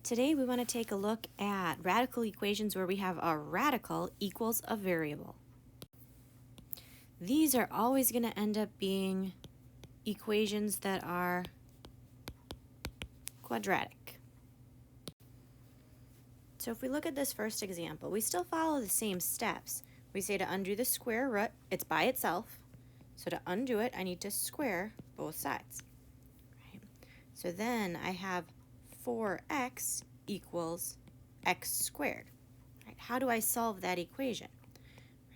Today we want to take a look at radical equations where we have a radical equals a variable. These are always going to end up being equations that are quadratic. So if we look at this first example, we still follow the same steps. We say to undo the square root, it's by itself. So to undo it, I need to square both sides. Right? So then I have 4x equals x squared. Right? How do I solve that equation?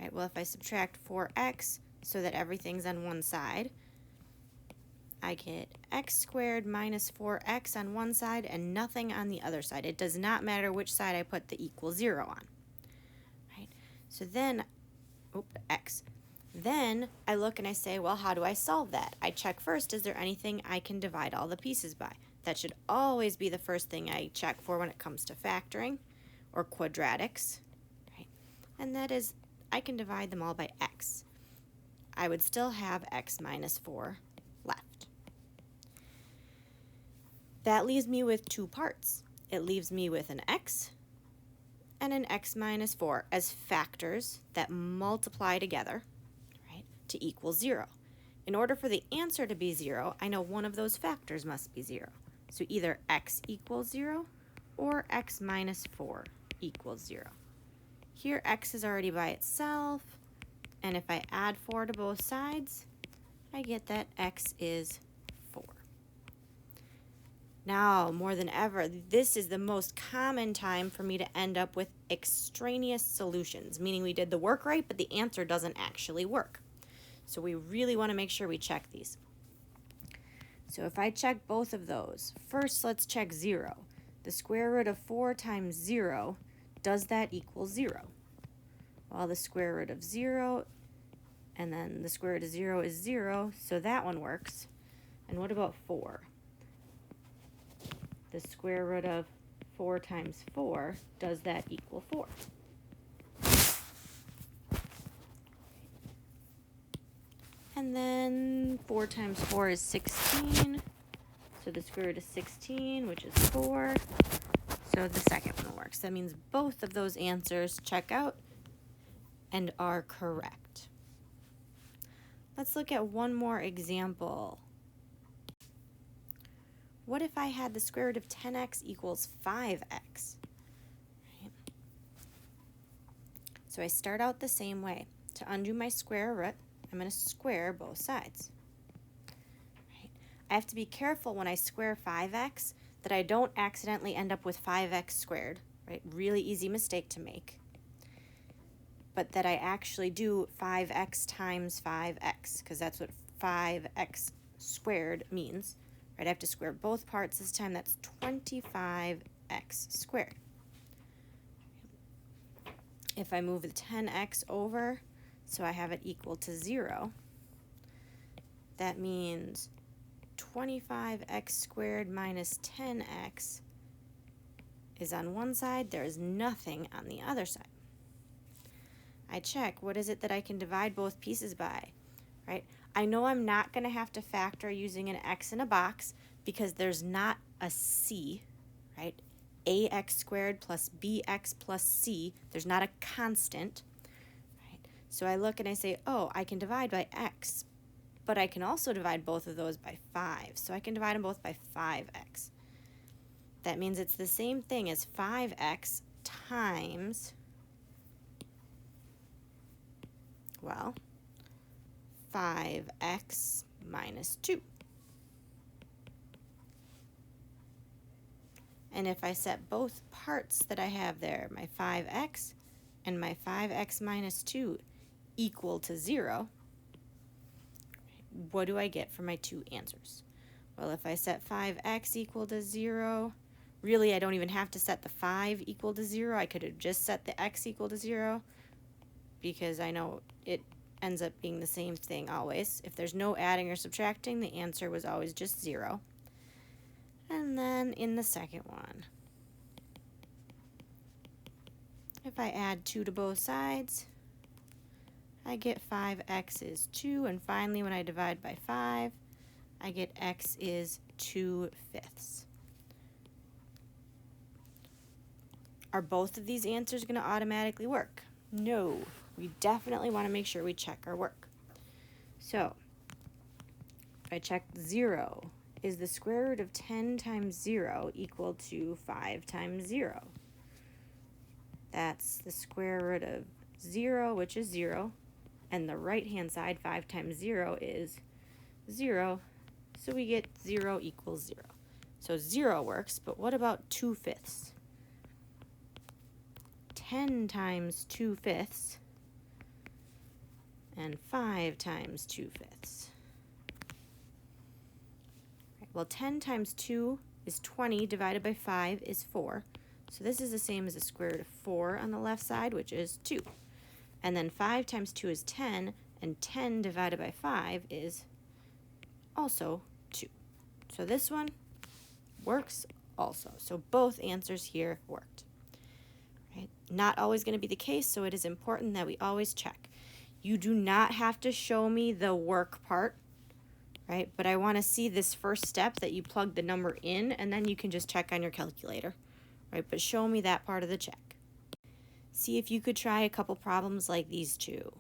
Right? Well, if I subtract 4x so that everything's on one side, I get x squared minus 4x on one side and nothing on the other side. It does not matter which side I put the equal 0 on. Right? So then, x. Then I look and I say, well, how do I solve that? I check first, is there anything I can divide all the pieces by? That should always be the first thing I check for when it comes to factoring or quadratics. Right? And that is, I can divide them all by x. I would still have x minus 4 left. That leaves me with two parts. It leaves me with an x and an x minus 4 as factors that multiply together, right, to equal 0. In order for the answer to be 0, I know one of those factors must be 0. So either x equals 0 or x minus 4 equals 0. Here x is already by itself, and if I add 4 to both sides, I get that x is 4. Now, more than ever, this is the most common time for me to end up with extraneous solutions, meaning we did the work right, but the answer doesn't actually work. So we really want to make sure we check these. So if I check both of those, first let's check 0. The square root of 4 times 0, does that equal 0? Well, the square root of 0, and then the square root of 0 is 0, so that one works. And what about 4? The square root of 4 times 4, does that equal 4? And then 4 times 4 is 16, so the square root of 16, which is 4, so the second one works. That means both of those answers check out and are correct. Let's look at one more example. What if I had the square root of 10x equals 5x? Right. So I start out the same way. To undo my square root, I'm going to square both sides. Right. I have to be careful when I square 5x that I don't accidentally end up with 5x squared. Right? Really easy mistake to make. But that I actually do 5x times 5x, because that's what 5x squared means. Right? I have to square both parts this time. That's 25x squared. If I move the 10x over, so I have it equal to 0, that means 25x squared minus 10x is on one side. There is nothing on the other side. I check, what is it that I can divide both pieces by, right? I know I'm not going to have to factor using an x in a box because there's not a c, right? Ax squared plus bx plus c, there's not a constant. So I look and I say, oh, I can divide by x, but I can also divide both of those by 5. So I can divide them both by 5x. That means it's the same thing as 5x times, well, 5x minus 2. And if I set both parts that I have there, my 5x and my 5x minus 2, equal to 0, what do I get for my two answers? Well, if I set 5x equal to 0, really I don't even have to set the 5 equal to 0. I could have just set the x equal to 0 because I know it ends up being the same thing always. If there's no adding or subtracting, the answer was always just 0. And then in the second one, if I add 2 to both sides, I get 5x is 2, and finally when I divide by 5, I get x is 2/5. Are both of these answers going to automatically work? No. We definitely want to make sure we check our work. So, if I check 0, is the square root of 10 times 0 equal to 5 times 0? That's the square root of 0, which is 0, and the right-hand side, 5 times 0, is 0, so we get 0 equals 0. So 0 works, but what about 2/5? 10 times 2/5 and 5 times 2/5. Right, well, 10 times 2 is 20, divided by 5 is 4. So this is the same as the square root of 4 on the left side, which is 2. And then 5 times 2 is 10, and 10 divided by 5 is also 2. So this one works also. So both answers here worked. Right? Not always going to be the case, so it is important that we always check. You do not have to show me the work part, right? But I want to see this first step that you plug the number in, and then you can just check on your calculator, right? But show me that part of the check. See if you could try a couple problems like these two.